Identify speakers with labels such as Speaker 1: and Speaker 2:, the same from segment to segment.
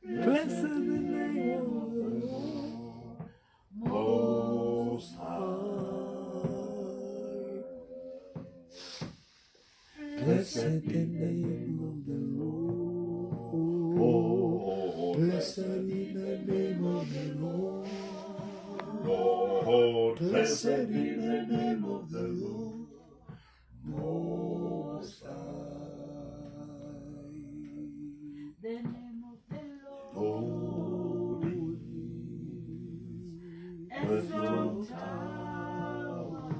Speaker 1: Blessed the name of the Lord Most High. Blessed the name of the Lord. Blessed be the name of the Lord. Blessed be the name of the Lord Most High.
Speaker 2: The name of the Lord is a strong tower.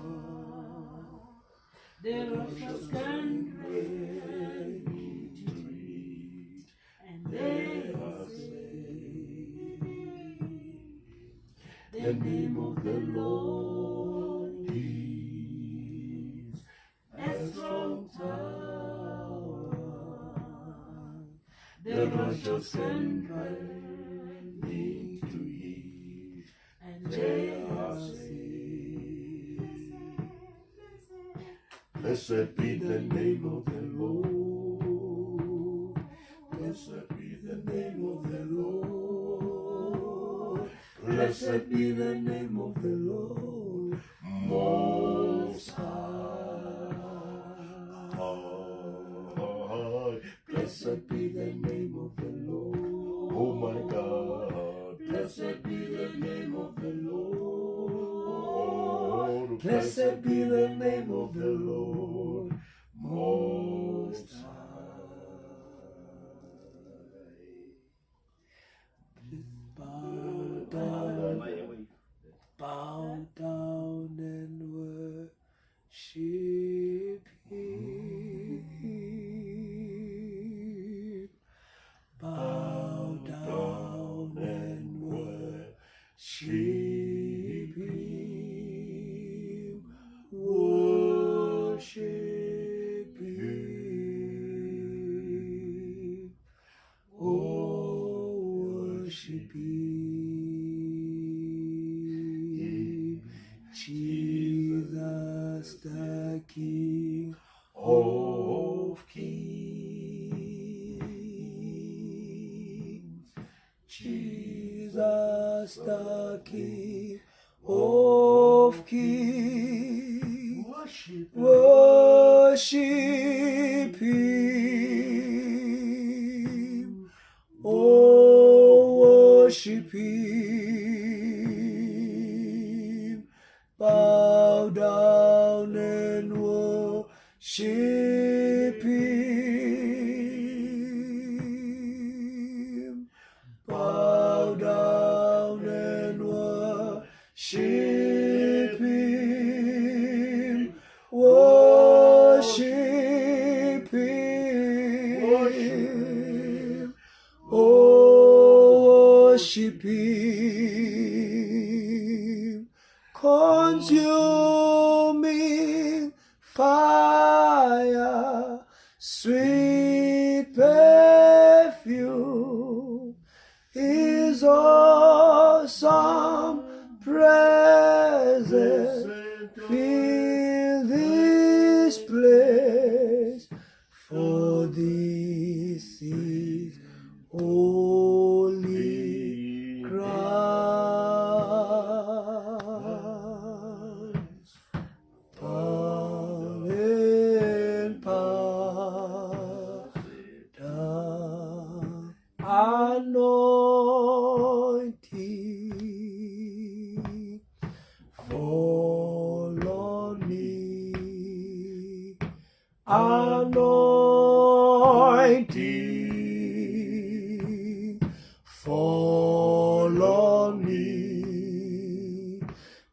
Speaker 2: The righteous can run into it, and they are saved. The name of the Lord is a strong tower. The righteous can run into it, and they are saved.
Speaker 1: Blessed be the name of the Lord. Blessed be the name of the Lord. Blessed be the name of the Lord Most High. Blessed be the name of the Lord. Oh my God. Blessed be the name of the Lord. Blessed be the name of the Lord Most High. Bow down and worship Him. Bow down and worship Him. Worship Him. Oh, worship Him. Jesus the King of Kings. Jesus the King of Kings. Worship Him. Oh, worship Him. Bow down and worship Him. Bow down and worship Him. Worship Him. Oh, worship Him. Consuming fire, sweet perfume, His awesome presence fill this place, for this is holy Christ. Power and power, anointing fall on me. Anointing fall on me.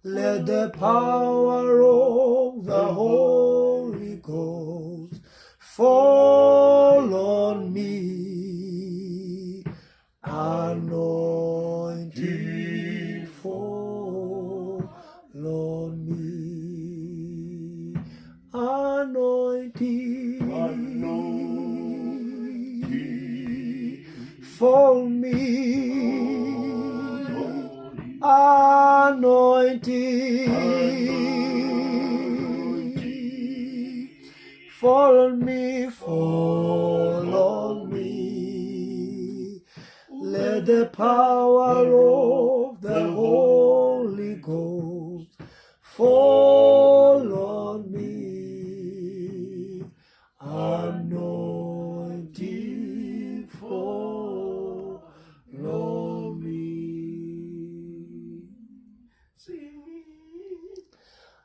Speaker 1: Let the power of the Holy Ghost fall on me. Anointing fall on me. Anointing fall me. Anointing fall on me, fall on me. Let the power of the Holy Ghost fall on me. Anointing fall on me. Sing.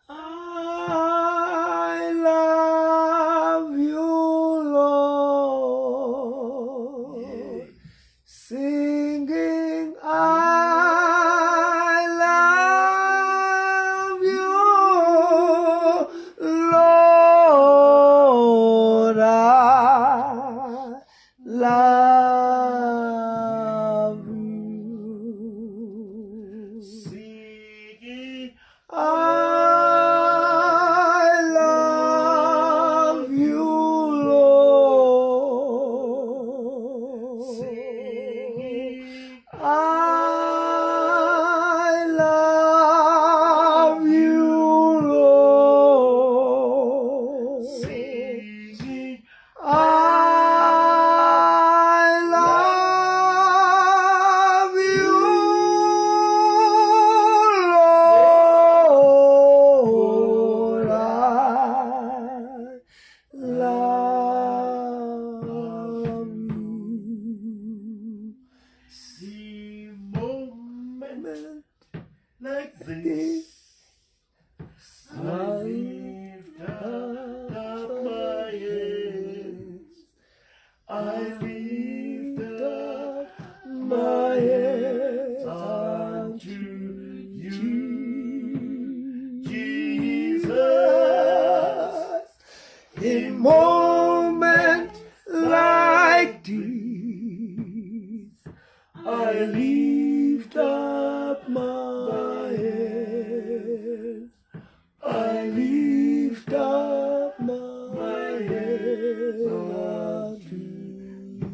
Speaker 1: I love you, Lord. Singing, I love you, Lord. I love you. Singing, I love you, Lord. Singing, I love you, Lord. Singing, I love you, Lord. I love you. See moment like this, I lift up my hands. I lift up my hands unto you, Jesus. In moments like these, I lift up my hands. I lift up my hands unto you.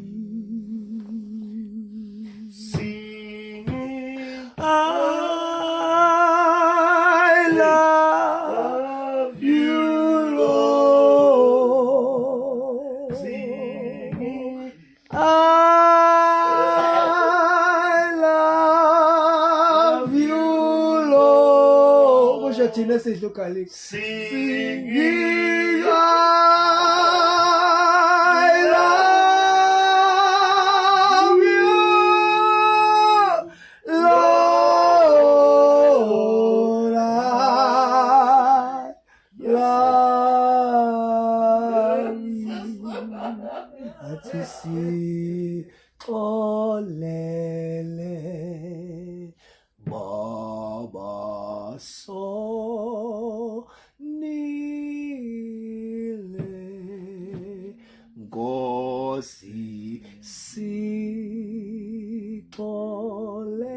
Speaker 1: Singing, I love you, Lord. Singing, I love you, Lord. Singing, I love you, Lord. I love you. Atisi olele Baba so nile Gosi si tolele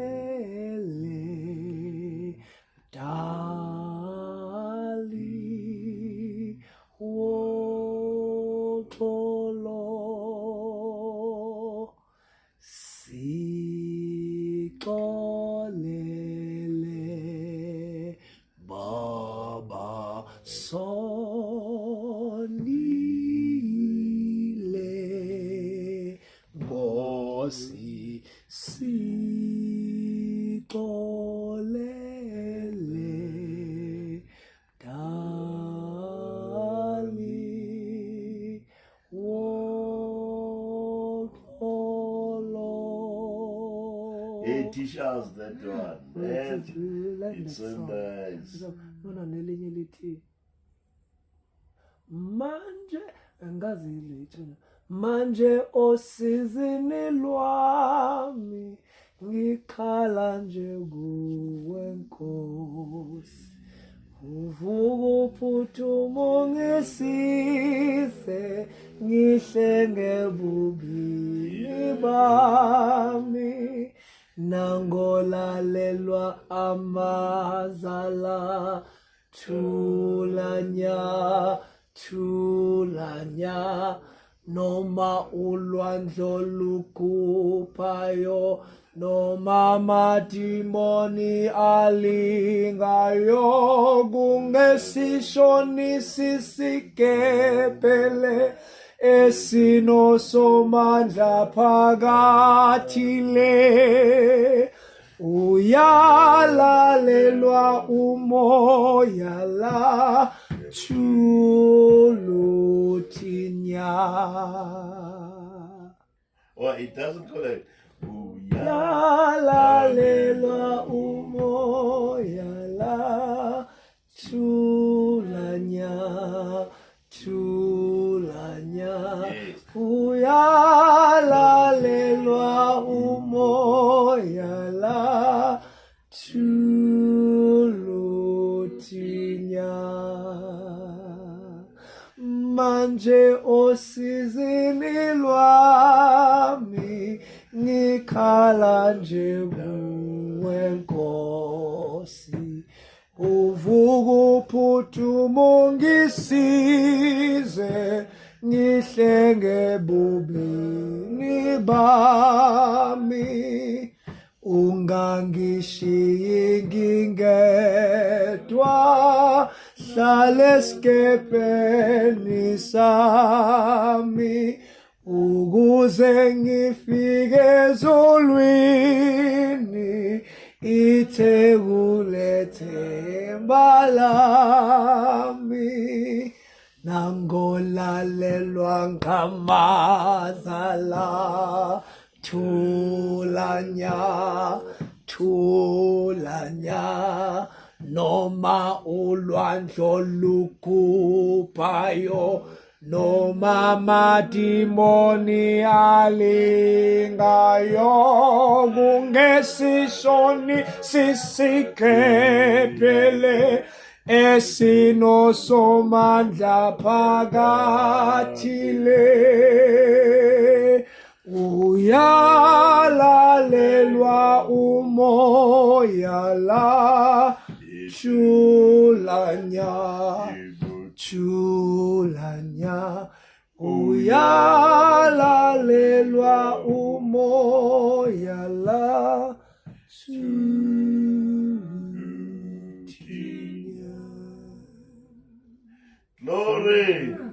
Speaker 1: Dali wotolo si tolele Baba sonile Gosi si tolele Dali wotolo.
Speaker 2: Hey, teach us that one. Man, it's so nice.
Speaker 1: Manje ngazilithuna manje osizini lwami ngikhala nje kuwe Nkosi uvuka uphuthumo ngesise ngihle ngebubini bami nangolalelwa amazala thulanya thulanya noma ulwandlo lukhuphayo noma madimoni alingayo kungesishoni sisikepele
Speaker 3: esino somandla phakathi le uyalalelwa umoya la chulutinya.
Speaker 2: Or it doesn't call it.
Speaker 3: Yalalelwa umoya la chulanya chulanya.
Speaker 2: Yes.
Speaker 3: Uyalalelwa umoya la chulutinya. Manje osizini lwami ngikhala nje kuwe Nkosi, uvuka uphuthuma ungisize ngihlenge bubini bami, ungangishiyi ngingedwa, hlale esikepeni sami ukuze ngifike ezulwini, ithemba lami. Nangolalelwa ngamadlala thulanya thulanya, noma ulwandle olugubhayo, noma amadimoni alingayo, kungesishoni sisikephele, esino somandla phakathi le uyalalelwa umoya la chulanya chulanya. Uyalalelwa umoya la chulanya.
Speaker 2: Glory.